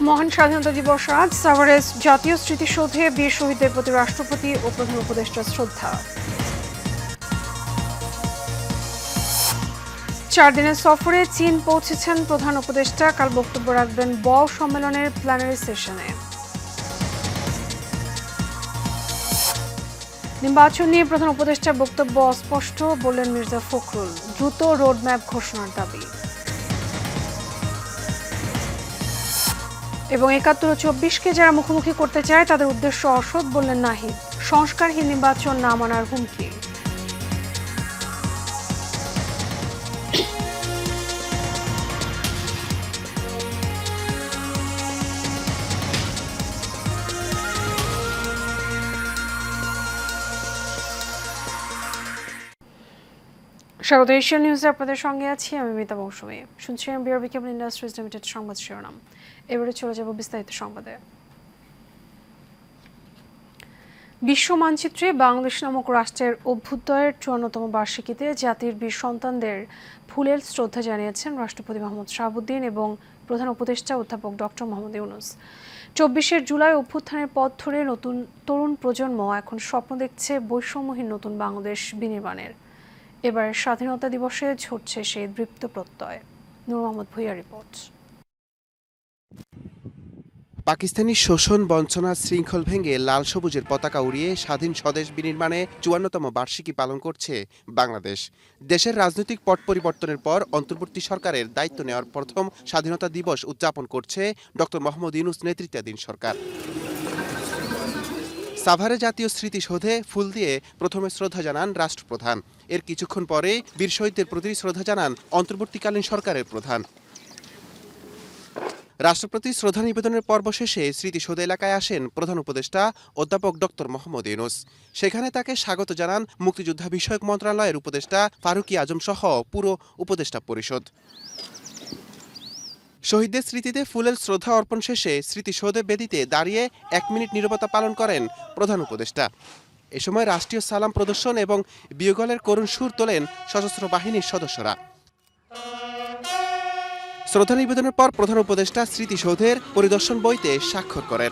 মহান স্বাধীনতা দিবস আজ সাভারের জাতীয় স্মৃতিসৌধে বীর শহীদদের প্রতি রাষ্ট্রপতি ও প্রধান উপদেষ্টার শ্রদ্ধা। 4 দিনের সফরে চীন পৌঁছেছেন প্রধান উপদেষ্টা। কাল বক্তব্য রাখবেন ব সম্মেলনের প্ল্যানারি সেশনে। নির্বাচন নিয়ে প্রধান উপদেষ্টার বক্তব্য অস্পষ্ট, বললেন মির্জা ফখরুল। দ্রুত রোডম্যাপ ঘোষণার দাবি। এবং ৭১ ও ২৪কে যারা মুখোমুখি করতে চায় তাদের উদ্দেশ্য অসৎ, বললেন নাহিদ। সংস্কারহীন নির্বাচন না মানার হুমকি। স্বাগত এশিয়ান নিউজে, আপনাদের সঙ্গে আছি আমি মিতা মৌসুমী। শুনছিলেন বিআরবি কেবল ইন্ডাস্ট্রিজ লিমিটেড সংবাদ শিরোনাম। এবারে চলে যাব বিস্তারিত সংবাদে। বিশ্ব মানচিত্রে বাংলাদেশ নামক রাষ্ট্রের অভ্যুদয়ের ৫৪তম বার্ষিকীতে জাতির বীর সন্তানদের ফুলেল শ্রদ্ধা জানিয়েছেন রাষ্ট্রপতি মোহাম্মদ শাহাবুদ্দিন এবং প্রধান উপদেষ্টা অধ্যাপক ডক্টর মোহাম্মদ ইউনূস। ২৪শে জুলাই অভ্যুত্থানের পথ ধরে নতুন তরুণ প্রজন্ম এখন স্বপ্ন দেখছে বৈষম্যহীন নতুন বাংলাদেশ বিনির্মাণের। এবার স্বাধীনতা দিবসে ঝরছে সেই দৃপ্ত প্রত্যয়। নূর মোহাম্মদ ভূঁইয়া রিপোর্ট। পাকিস্তানি শোষণ বঞ্চনার শৃঙ্খল ভেঙে লাল সবুজের পতাকা উড়িয়ে স্বাধীন স্বদেশ বিনির্মাণে ৫৪তম বার্ষিকী পালন করছে বাংলাদেশ। দেশের রাজনৈতিক পট পরিবর্তনের পর অন্তর্বর্তী সরকারের দায়িত্ব নেওয়ার প্রথম স্বাধীনতা দিবস উদযাপন করছে ডক্টর মোহাম্মদ ইউনূস নেতৃত্বাধীন সরকার। সাভারে জাতীয় স্মৃতিসৌধে ফুল দিয়ে প্রথমে শ্রদ্ধা জানান রাষ্ট্রপ্রধান। এর কিছুক্ষণ পরে বীর শহীদদের প্রতি শ্রদ্ধা জানান অন্তর্বর্তীকালীন সরকারের প্রধান। রাষ্ট্রপতি শ্রদ্ধা নিবেদনের পর্ব শেষে স্মৃতিসৌধ এলাকায় আসেন প্রধান উপদেষ্টা অধ্যাপক ডক্টর মোহাম্মদ ইউনূস। সেখানে তাকে স্বাগত জানান মুক্তিযোদ্ধা বিষয়ক মন্ত্রণালয়ের উপদেষ্টা ফারুকী আজম সহ পুরো উপদেষ্টা পরিষদ। শহীদদের স্মৃতিতে ফুলেল শ্রদ্ধা অর্পণ শেষে স্মৃতিসৌধে বেদিতে দাঁড়িয়ে ১ মিনিট নীরবতা পালন করেন প্রধান উপদেষ্টা। এ সময় রাষ্ট্রীয় সালাম প্রদর্শন এবং বিয়োগলের করুণ সুর তোলেন সশস্ত্র বাহিনীর সদস্যরা। শ্রদ্ধা নিবেদনের পর প্রধান উপদেষ্টা স্মৃতিসৌধের পরিদর্শন বইতে স্বাক্ষর করেন।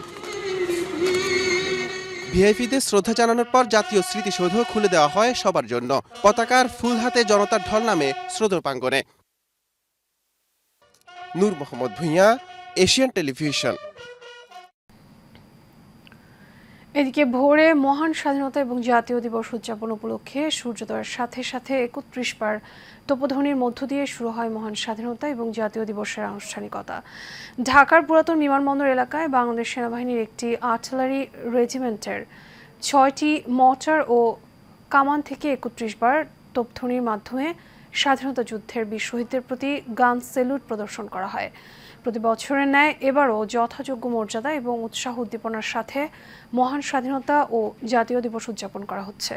ভিআইপিদের শ্রদ্ধা জানানোর পর জাতীয় স্মৃতিসৌধ খুলে দেওয়া হয় সবার জন্য। পতাকার ফুল হাতে জনতার ঢল নামে শ্রদ্ধা প্রাঙ্গণে। নূর মোহাম্মদ ভূঁইয়া, এশিয়ান টেলিভিশন। এদিকে ভোরে মহান স্বাধীনতা এবং জাতীয় দিবস উদযাপন উপলক্ষে সূর্যোদয়ের সাথে সাথে ৩১ বার তোপধ্বনির মধ্য দিয়ে শুরু হয় মহান স্বাধীনতা এবং জাতীয় দিবসের আনুষ্ঠানিকতা। ঢাকার পুরাতন বিমানবন্দর এলাকায় বাংলাদেশ সেনাবাহিনীর একটি আর্টিলারি রেজিমেন্টের ৬টি মর্টার ও কামান থেকে ৩১ বার তোপধ্বনির মাধ্যমে স্বাধীনতা যুদ্ধের বীর শহীদদের প্রতি গান স্যালুট প্রদর্শন করা হয়। প্রতি বছরের ন্যায় এবারও যথাযোগ্য মর্যাদা এবং উৎসাহ উদ্দীপনার সাথে মহান স্বাধীনতা ও জাতীয় দিবস উদযাপন করা হচ্ছে।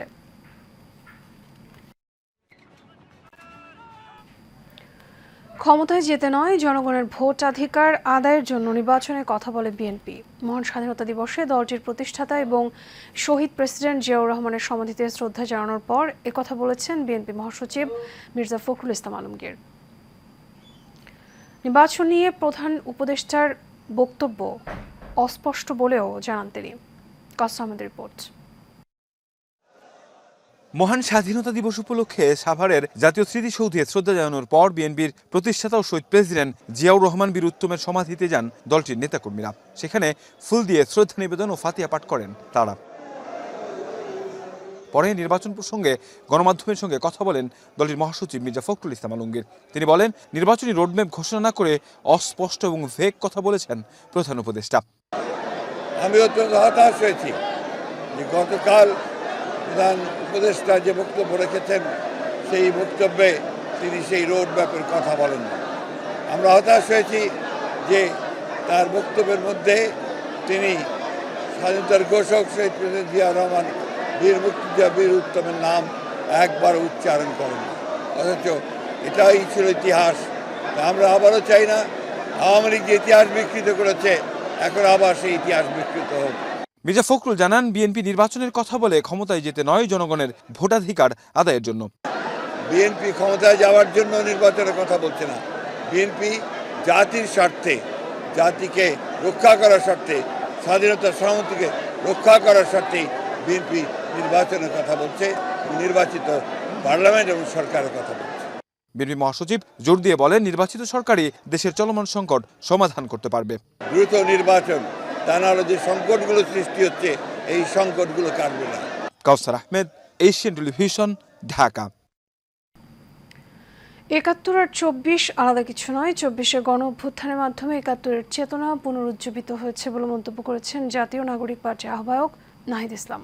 ক্ষমতায় যেতে নয়, জনগণের ভোটাধিকার আদায়ের জন্য নির্বাচনে কথা বলে বিএনপি। মহান স্বাধীনতা দিবসে দলটির প্রতিষ্ঠাতা এবং শহীদ প্রেসিডেন্ট জিয়াউর রহমানের সমাধিতে শ্রদ্ধা জানানোর পর একথা বলেছেন বিএনপি মহাসচিব মির্জা ফখরুল ইসলাম আলমগীর। নির্বাচন নিয়ে প্রধান উপদেষ্টার বক্তব্য অস্পষ্ট বলেও জানান তিনি। কাসসামের রিপোর্ট। মহান স্বাধীনতা দিবস উপলক্ষে সাভারের জাতীয় স্মৃতিসৌধে শ্রদ্ধা জানানোর পর বিএনপির প্রতিষ্ঠাতা ও শহীদ প্রেসিডেন্ট জিয়াউর রহমান বীর উত্তমের সমাধিতে যান দলটির নেতাকর্মীরা। সেখানে ফুল দিয়ে শ্রদ্ধা নিবেদন ও ফাতিহা পাঠ করেন তারা। পরে নির্বাচন প্রসঙ্গে গণমাধ্যমের সঙ্গে কথা বলেন দলটির মহাসচিব মির্জা ফখরুল ইসলাম আলমগীর। তিনি বলেন, নির্বাচনী রোডম্যাপ ঘোষণা না করে অস্পষ্ট এবং ভেগ কথা বলেছেন প্রধান উপদেষ্টা। আমি অত্যন্ত হতাশ হয়েছি যে গতকাল প্রধান উপদেষ্টা যে বক্তব্য রেখেছেন সেই বক্তব্যে তিনি সেই রোডম্যাপের কথা বলেন না। আমরা হতাশ হয়েছি যে তার বক্তব্যের মধ্যে তিনি স্বাধীনতার ঘোষক শহীদ প্রেসিডেন্ট জিয়াউর রহমান বীর মুক্তিযোদ্ধা বীর উত্তমের নাম একবার উচ্চারণ করেন, অথচ এটাই ছিল ইতিহাস। আমরা আবারও চাই না আওয়ামী লীগ যে ইতিহাস বিকৃত করেছে এখন আবার সেই ইতিহাস বিকৃত হোক। মির্জা ফখরুল জানান, বিএনপি নির্বাচনের কথা বলে ক্ষমতায় যেতে নয়, জনগণের ভোটাধিকার আদায়ের জন্য। বিএনপি ক্ষমতায় যাওয়ার জন্য নির্বাচনের কথা বলছে না। বিএনপি জাতির স্বার্থে, জাতিকে রক্ষা করার স্বার্থে, স্বাধীনতার সার্বভৌমত্বকে রক্ষা করার স্বার্থেই বিএনপি নির্বাচনের কথা বলছে, নির্বাচিত পার্লামেন্ট এবং সরকারের কথা বলছে। বিএনপি মহাসচিব জোর দিয়ে বলেন, নির্বাচিত সরকারই দেশের চলমান সংকট সমাধান করতে পারবে। দ্রুত নির্বাচন, তা নাহলে যে সংকটগুলো সৃষ্টি হচ্ছে এই সংকটগুলো কাটবে না। কাউসার আহমেদ, এশিয়ান টেলিভিশন, ঢাকা। ৭১ আর ২৪ আলাদা কিছু নয়। ২৪-এ গণ অভ্যুত্থানের মাধ্যমে ৭১-এর চেতনা পুনরুজ্জীবিত হয়েছে বলে মন্তব্য করেছেন জাতীয় নাগরিক পার্টির আহ্বায়ক নাহিদ ইসলাম।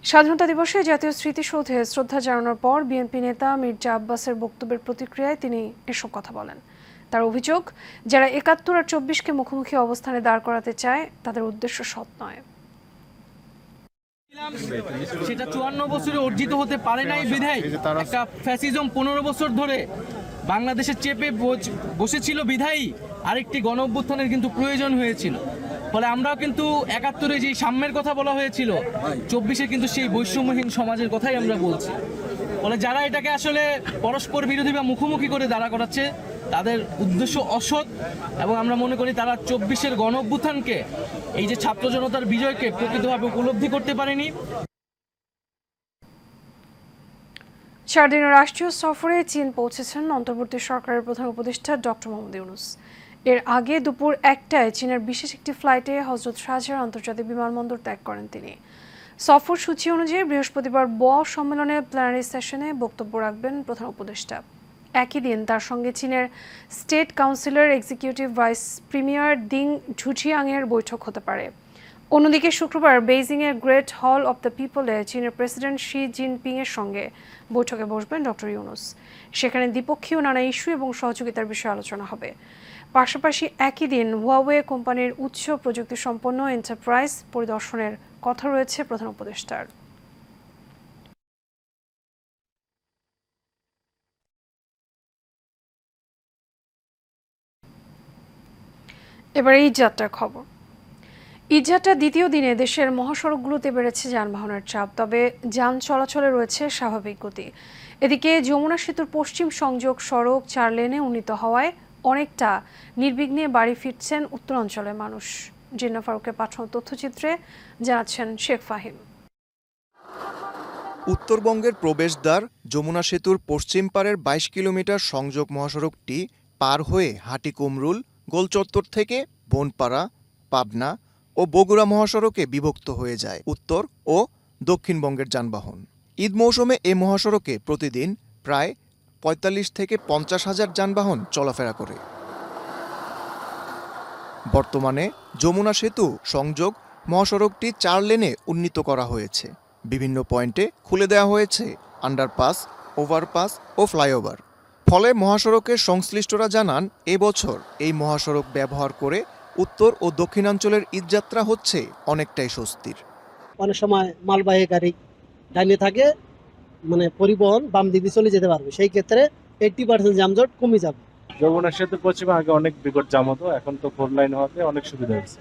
স্বাধীনতা দিবসে জাতীয় স্মৃতিসৌধে শ্রদ্ধা জানানোর পর বিএনপি নেতা মির্জা আব্বাসের বক্তব্যের প্রতিক্রিয়ায় তিনি এসব কথা বলেন। তার অভিযোগ, যারা ৭১ আর ২৪-কে মুখোমুখি অবস্থানে দাঁড় করাতে চায় তাদের উদ্দেশ্য সৎ নয়। সেটা ৫৪ বছরে অর্জিত হতে পারে নাই বিধায় একটা ফ্যাসিজম ১৫ বছর ধরে বাংলাদেশে চেপে বসেছিল বিধায়ী আরেকটি গণ অভ্যুত্থানের কিন্তু প্রয়োজন হয়েছিল। ফলে আমরাও কিন্তু ৭১-এ যে সাম্যের কথা বলা হয়েছিল, ২৪-এ কিন্তু সেই বৈষম্যহীন সমাজের কথাই আমরা বলছি। ফলে যারা এটাকে আসলে পরস্পর বিরোধী বা মুখোমুখি করে দাঁড়া করাচ্ছে তাদের উদ্দেশ্য অসৎ, এবং আমরা মনে করি তারা ২৪-এর গণ অভ্যুত্থানকে, এই যে ছাত্র জনতার বিজয়কে প্রকৃতভাবে উপলব্ধি করতে পারেনি। ৪ দিনের রাষ্ট্রীয় সফরে চীন পৌঁছেছেন অন্তর্বর্তী সরকারের প্রধান উপদেষ্টা ডক্টর মোহাম্মদ ইউনূস। এর আগে দুপুর ১টায় চীনের বিশেষ একটি ফ্লাইটে হজরত শাহজালাল আন্তর্জাতিক বিমানবন্দর ত্যাগ করেন তিনি। সফর সূচি অনুযায়ী বৃহস্পতিবার সম্মেলনে প্ল্যানারি সেশনে বক্তব্য রাখবেন প্রধান উপদেষ্টা। একই দিন তার সঙ্গে চীনের স্টেট কাউন্সিলের এক্সিকিউটিভ ভাইস প্রিমিয়ার দিং ঝুঝিয়াংয়ের বৈঠক হতে পারে। অন্যদিকে শুক্রবার বেইজিংয়ের গ্রেট হল অব দ্য পিপলে চীনের প্রেসিডেন্ট শি জিনপিংয়ের সঙ্গে বৈঠকে বসবেন ডক্টর ইউনূস। সেখানে দ্বিপক্ষীয় নানা ইস্যু এবং সহযোগিতার বিষয়ে আলোচনা হবে। পাশাপাশি একই দিন হুয়াওয়ে কোম্পানির উচ্চ প্রযুক্তি সম্পন্ন এন্টারপ্রাইজ পরিদর্শনের কথা রয়েছে প্রধান উপদেষ্টার। এবার এই যাত্রার খবর। ঈদযাত্রার দ্বিতীয় দিনে দেশের মহাসড়কগুলোতে বেড়েছে যানবাহনের চাপ, তবে যান চলাচলে রয়েছে স্বাভাবিক গতি। এদিকে যমুনা সেতুর পশ্চিম সংযোগ সড়ক ৪ লেনে উন্নীত হওয়ায় অনেকটা নির্বিঘ্নে বাড়ি ফিরছেন উত্তরাঞ্চলের মানুষ। জিন্না ফারুকের পাঠানো তথ্যচিত্রে জানাচ্ছেন শেখ ফাহিম। উত্তরবঙ্গের প্রবেশদ্বার যমুনা সেতুর পশ্চিম পারের ২২ কিলোমিটার সংযোগ মহাসড়কটি পার হয়ে হাটিকুমরুল, গোলচত্বর থেকে বনপাড়া, পাবনা ও বগুড়া মহাসড়কে বিভক্ত হয়ে যায় উত্তর ও দক্ষিণবঙ্গের যানবাহন। ঈদ মৌসুমে এ মহাসড়কে প্রতিদিন প্রায় ৪৫ থেকে ৫০ হাজার যানবাহন চলাফেরা করে। বর্তমানে যমুনা সেতু সংযোগ মহাসড়কটি ৪ লেনে উন্নীত করা হয়েছে। বিভিন্ন পয়েন্টে খুলে দেওয়া হয়েছে আন্ডারপাস, ওভারপাস ও ফ্লাইওভার। ফলে মহাসড়কের সংশ্লিষ্টরা জানান, এবছর এই মহাসড়ক ব্যবহার করে উত্তর ও দক্ষিণাঞ্চলের ঈদযাত্রা হচ্ছে অনেকটাই স্বস্তির। অনেক সময় মালবাহী গাড়ি ডাইনে থাকে, মানে পরিবহন বাম দিকে চলে যেতে পারবে, সেই ক্ষেত্রে 80% যানজট কমে যাবে। যমুনা সেতু পশ্চিমে আগে অনেক বিকট জাম হতো, এখন তো 4 লাইন হওয়াতে অনেক সুবিধা হয়েছে।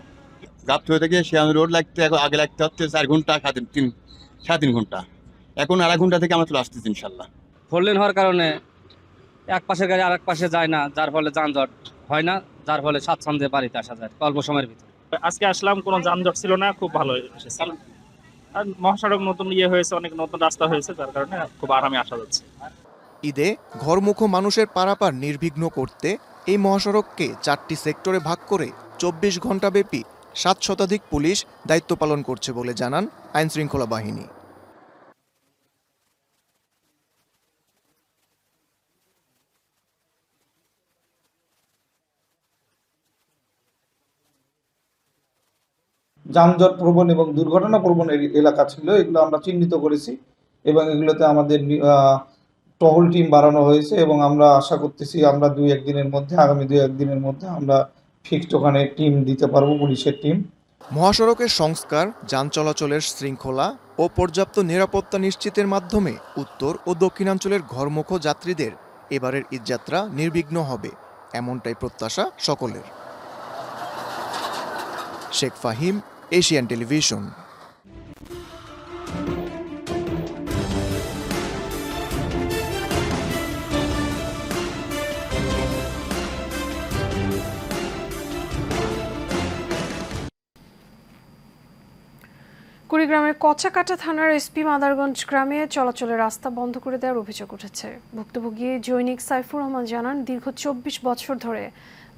গাবতলী থেকে শিয়ালদহ রোড লাগতে আগে লাগতে হচ্ছে 4 ঘন্টা, 3.5 ঘন্টা, এখন 2.5 ঘন্টা থেকে আমরা চলে আসতেছি ইনশাল্লাহ। 4 লেন হওয়ার কারণে এক পাশের গাড়ি আর এক পাশে যায় না, যার ফলে যানজট হয় না, যার ফলে স্বাচ্ছন্দ্যে বাড়িতে আসা যায় অল্প সময়ের ভিতরে। আজকে আসলাম, কোনো যানজট ছিল না, খুব ভালো এসেছে। আর মহাসড়ক নতুন হয়েছে, অনেক নতুন রাস্তা হয়েছে, যার কারণে খুব আরামে আসা যাচ্ছে। ঈদে ঘরমুখো মানুষের পারাপার নির্বিঘ্ন করতে এই মহাসড়ককে 4টি সেক্টরে ভাগ করে 24 ঘণ্টাব্যাপী 7 শতাধিক পুলিশ দায়িত্ব পালন করছে বলে জানান আইনশৃঙ্খলা বাহিনী। যানজট প্রবণ এবং দুর্ঘটনা প্রবণ এলাকা ছিল, এগুলো আমরা চিহ্নিত করেছি এবং এগুলোতে আমাদের টহল টিম বাড়ানো হয়েছে এবং আমরা আশা করতেছি আমরা আগামী 2-1 দিনের মধ্যে আমরা ফিক্সড ওখানে টিম দিতে পারবো, পুলিশের টিম। মহাসড়কের সংস্কার, যান চলাচলের শৃঙ্খলা ও পর্যাপ্ত নিরাপত্তা নিশ্চিতের মাধ্যমে উত্তর ও দক্ষিণাঞ্চলের ঘরমুখো যাত্রীদের এবারের ঈদযাত্রা নির্বিঘ্ন হবে, এমনটাই প্রত্যাশা সকলের। Sheikh Fahim, Asian television. কুড়িগ্রামের কচাকাটা থানার এসপি মাদারগঞ্জ গ্রামে চলাচলের রাস্তা বন্ধ করে দেওয়ার অভিযোগ উঠেছে। ভুক্তভোগী জৈনিক সাইফুর রহমান জানান, দীর্ঘ 24 বছর ধরে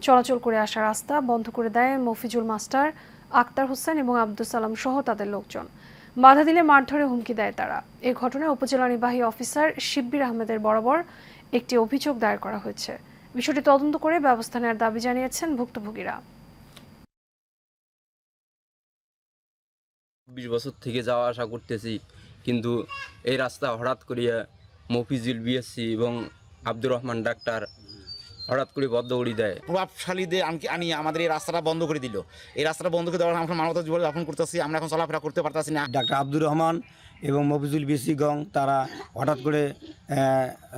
চলাচল করে আসা রাস্তা বন্ধ করে দেয় মফিজুল মাস্টার, আক্তার হোসেন এবং আব্দুল সালাম সহ তাদের লোকজন। বাধা দিলে মারধরে হুমকি দেয় তারা। এ ঘটনায় উপজেলা নির্বাহী অফিসার শিব্বির আহমেদের বরাবর একটি অভিযোগ দায়ের করা হয়েছে। বিষয়টি তদন্ত করে ব্যবস্থা নেওয়ার দাবি জানিয়েছেন ভুক্তভোগীরা। 20 বছর থেকে যাওয়া আসা করতেছি, কিন্তু এই রাস্তা হঠাৎ করিয়া মফিজুল বিএসসি এবং আব্দুর রহমান ডাক্তার হঠাৎ করে বন্ধ করে দেয়। প্রভাবশালীদের আনি আমাদের এই রাস্তাটা বন্ধ করে দিল। এই রাস্তাটা বন্ধ করে দেওয়ার আমরা মানবতা জীবন যাপন করতেছি, আমরা এখন চলাফেরা করতে পারতেছি না। ডাক্তার আব্দুর রহমান এবং মফিজুল বিএসসি গং তারা হঠাৎ করে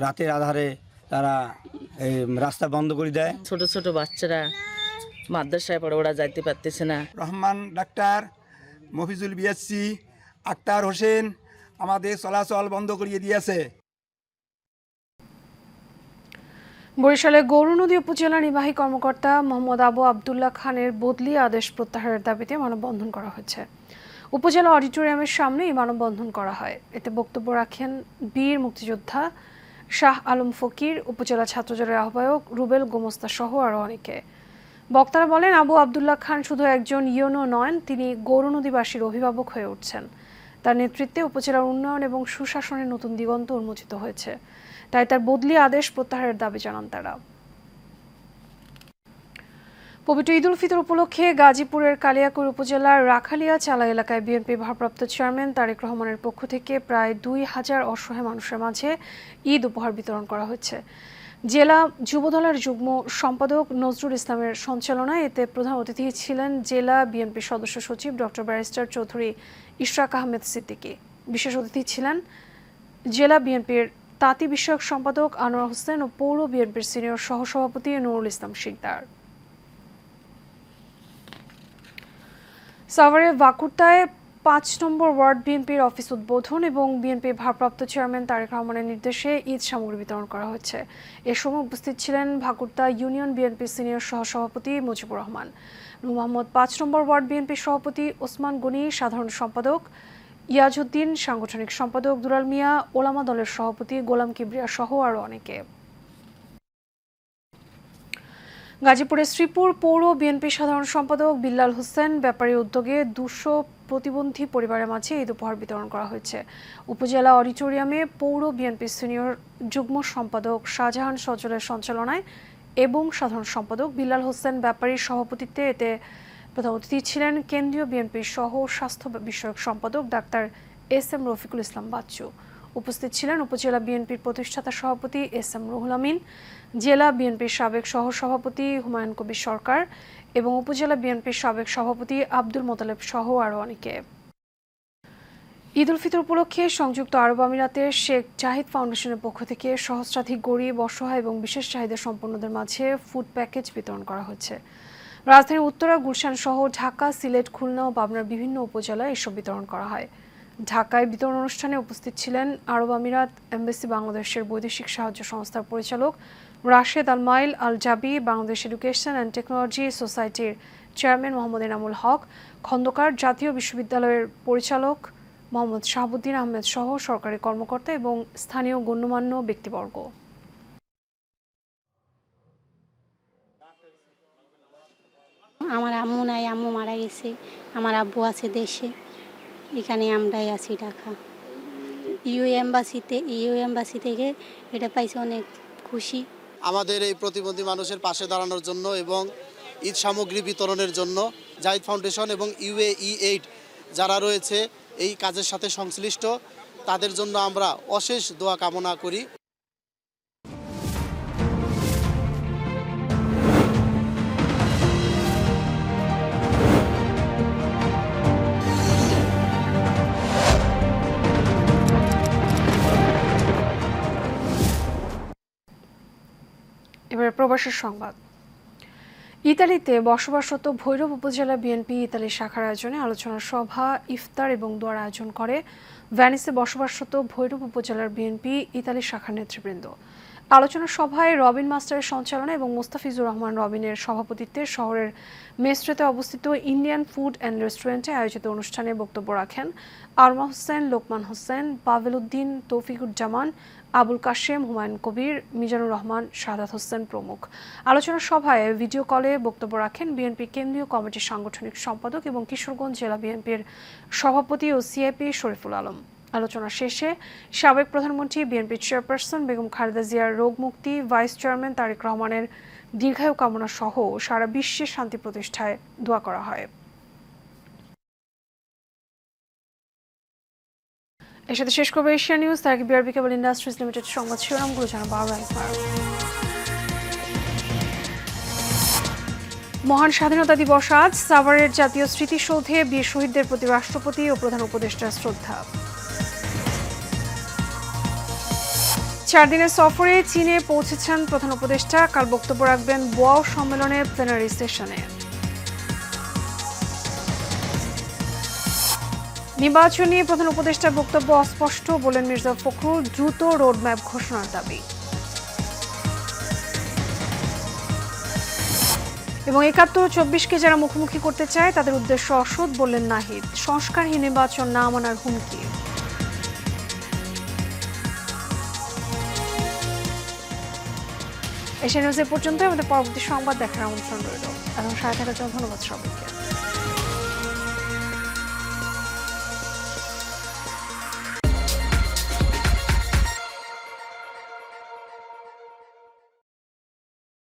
রাতের আধারে তারা রাস্তা বন্ধ করে দেয়। ছোট ছোট বাচ্চারা মাদ্রাসায় পড়ে, ওরা যাইতে পারতেছে না। রহমান ডাক্তার, মফিজুল বিএসসি, আক্তার হোসেন আমাদের চলাচল বন্ধ করিয়ে দিয়েছে। বরিশালে গৌরনদী উপজেলা নির্বাহী কর্মকর্তা মোহাম্মদ আবু আবদুল্লাহ খানের বদলি আদেশ প্রত্যাহারের দাবিতে মানববন্ধন করা হয়েছে। উপজেলা অডিটোরিয়ামের সামনে এই মানববন্ধন করা হয়। এতে বক্তব্য রাখেন বীর মুক্তিযোদ্ধা শাহ আলম ফকির, উপজেলা ছাত্রদলের আহ্বায়ক রুবেল গোমস্তা সহ আরও অনেকে। বক্তারা বলেন, আবু আবদুল্লাহ খান শুধু একজন ইউনো নন, তিনি গৌরনদীবাসীর অভিভাবক হয়ে উঠছেন। তার নেতৃত্বে উপজেলার উন্নয়ন এবং সুশাসনের নতুন দিগন্ত উন্মোচিত হয়েছে। তাই তার বদলি আদেশ প্রত্যাহারের দাবি জানান তারা। পবিত্র ঈদ উল ফিতর উপলক্ষে গাজীপুরের কালিয়াকৈর উপজেলার রাখালিয়া চালা এলাকায় বিএনপি ভারপ্রাপ্ত চেয়ারম্যান তারেক রহমানের পক্ষ থেকে প্রায় 2000 অসহায় মানুষের মাঝে ঈদ উপহার বিতরণ করা হয়েছে। জেলা যুবদলের যুগ্ম সম্পাদক নজরুল ইসলামের সঞ্চালনায় এতে প্রধান অতিথি ছিলেন জেলা বিএনপির সদস্য সচিব ডক্টর ব্যারিস্টার চৌধুরী ইশরাক আহমেদ সিদ্দিকী। বিশেষ অতিথি ছিলেন জেলা বিএনপির তাঁতি বিষয়ক সম্পাদক আনোয়ার হোসেন ও পৌর বিএনপির সিনিয়র সহসভাপতি নুরুল ইসলাম শিকদার। সাভারের বাকুরতায় 5 নম্বর ওয়ার্ড বিএনপির অফিস উদ্বোধন এবং বিএনপি ভারপ্রাপ্ত চেয়ারম্যান তারেক রহমানের নির্দেশে ঈদ সামগ্রী বিতরণ করা হয়েছে। এ সময় উপস্থিত ছিলেন ভাকুরতা ইউনিয়ন বিএনপির সিনিয়র সহসভাপতি মুজিবুর রহমান, নূর মোহাম্মদ 5 নম্বর ওয়ার্ড বিএনপির সভাপতি ওসমান গনি, সাধারণ সম্পাদক ইয়াজউদ্দিন, সাংগঠনিক সম্পাদক দুলাল মিয়া, ওলামা দলের সভাপতি গোলাম কিবরিয়া সহ আরও অনেকে। গাজীপুরের শ্রীপুর পৌর বিএনপি সাধারণ সম্পাদক বিল্লাল হোসেন ব্যাপারীর উদ্যোগে 200 প্রতিবন্ধী পরিবারের মাঝে ঈদ উপহার বিতরণ করা হয়েছে। উপজেলা অডিটোরিয়ামে পৌর বিএনপি সিনিয়র যুগ্ম সম্পাদক শাহজাহান সজলের সঞ্চালনায় এবং সাধারণ সম্পাদক বিল্লাল হোসেন ব্যাপারীর সভাপতিত্বে এতে প্রধান অতিথি ছিলেন কেন্দ্রীয় বিএনপির সহ স্বাস্থ্য বিষয়ক সম্পাদক ডাক্তার এস.এম. রফিকুল ইসলাম বাচ্চু। উপস্থিত ছিলেন উপজেলা বিএনপির প্রতিষ্ঠাতা সভাপতি এস.এম. রুহুল আমিন, জেলা বিএনপির সাবেক সহসভাপতি হুমায়ুন কবির সরকার এবং উপজেলা বিএনপির সাবেক সভাপতি আব্দুল মোতালেব সহ আরও অনেকে। ঈদ উল ফিতর উপলক্ষে সংযুক্ত আরব আমিরাতের শেখ জাহিদ ফাউন্ডেশনের পক্ষ থেকে সহস্রাধিক গরিব, অসহায় এবং বিশেষ চাহিদা সম্পন্নদের মাঝে ফুড প্যাকেজ বিতরণ করা হয়েছে। রাজধানীর উত্তরা, গুলশান সহ ঢাকা, সিলেট, খুলনা ও পাবনার বিভিন্ন উপজেলায় এসব বিতরণ করা হয়। ঢাকায় বিতরণ অনুষ্ঠানে উপস্থিত ছিলেন আরব আমিরাত এমবেসি বাংলাদেশের বৈদেশিক সাহায্য সংস্থার পরিচালক রাশেদ আল মাইল আল জাবি, বাংলাদেশ এডুকেশন অ্যান্ড টেকনোলজি সোসাইটির চেয়ারম্যান মোহাম্মদ এনামুল হক খন্দকার, জাতীয় বিশ্ববিদ্যালয়ের পরিচালক মোহাম্মদ শাহাবুদ্দিন আহমেদ সহ সরকারি কর্মকর্তা এবং স্থানীয় গণ্যমান্য ব্যক্তিবর্গ। আমার আম্মু নাই, আম্মু মারা গেছে, আমার আব্বু আছে দেশে, এখানে আমরাই আছি ঢাকা। ইউ এমবাসি থেকে এটা পাইছি, অনেক খুশি। আমাদের এই প্রতিবন্ধী মানুষের পাশে দাঁড়ানোর জন্য এবং ঈদ সামগ্রী বিতরণের জন্য জাহিদ ফাউন্ডেশন এবং UAE8 যারা রয়েছে এই কাজের সাথে সংশ্লিষ্ট, তাদের জন্য আমরা অশেষ দোয়া কামনা করি। এবার প্রবাসের সংবাদ। ইতালিতে বসবাসরত ভৈরব উপজেলা বিএনপি ইতালি শাখার আয়োজনে আলোচনা সভা, ইফতার এবং দোয়ার আয়োজন করে ভ্যানিসে বসবাসরত ভৈরব উপজেলার বিএনপি ইতালি শাখার নেতৃবৃন্দ। আলোচনা সভায় রবিন মাস্টারের সঞ্চালনায় এবং মোস্তাফিজুর রহমান রবিনের সভাপতিত্বে শহরের মেস্ট্রেতে অবস্থিত ইন্ডিয়ান ফুড অ্যান্ড রেস্টুরেন্টে আয়োজিত অনুষ্ঠানে বক্তব্য রাখেন আরমা হোসেন, লোকমান হোসেন, পাভেল উদ্দিন, তৌফিকুজ্জামান, আবুল কাশেম, হুমায়ুন কবির, মিজানুর রহমান, শাহাদাত হোসেন প্রমুখ। আলোচনা সভায় ভিডিও কলে বক্তব্য রাখেন বিএনপি কেন্দ্রীয় কমিটির সাংগঠনিক সম্পাদক এবং কিশোরগঞ্জ জেলা বিএনপির সভাপতি ও সিআইপি শরীফুল আলম। আলোচনা শেষে সাবেক প্রধানমন্ত্রী, বিএনপি চেয়ারপারসন বেগম খালেদা জিয়ার রোগ মুক্তি, ভাইস চেয়ারম্যান তারেক রহমানের দীর্ঘায়ু কামনা সহ সারা বিশ্বে শান্তি প্রতিষ্ঠায় দোয়া করা হয়। এর সাথে শেষ করবে এশিয়া নিউজ। তার আগে বিআরবি কেবল ইন্ডাস্ট্রিজ লিমিটেড সংবাদ শিরোনামগুলো জানাবো আরও একবার। মহান স্বাধীনতা দিবস আজ। সাভারের জাতীয় স্মৃতিসৌধে বীর শহীদদের প্রতি রাষ্ট্রপতি ও প্রধান উপদেষ্টার শ্রদ্ধা। 4 দিনের সফরে চীনে পৌঁছেছেন প্রধান উপদেষ্টা। কাল বক্তব্য রাখবেন বোয়াও সম্মেলনের প্লেনারি সেশনে। নির্বাচন নিয়ে প্রধান উপদেষ্টার বক্তব্য অস্পষ্ট, বলেন মির্জা ফখরুল। দ্রুত রোডম্যাপ ঘোষণার দাবি। এবং ৭১-২৪কে যারা মুখোমুখি করতে চায় তাদের উদ্দেশ্য অসৎ, বললেন নাহিদ। সংস্কারহীন নির্বাচন না মানার হুমকি। এশিয়া নিউজ এ পর্যন্ত। আমাদের পরবর্তী সংবাদ দেখার আমন্ত্রণ রইল। এখন সাথে থাকার জন্য ধন্যবাদ সবাইকে।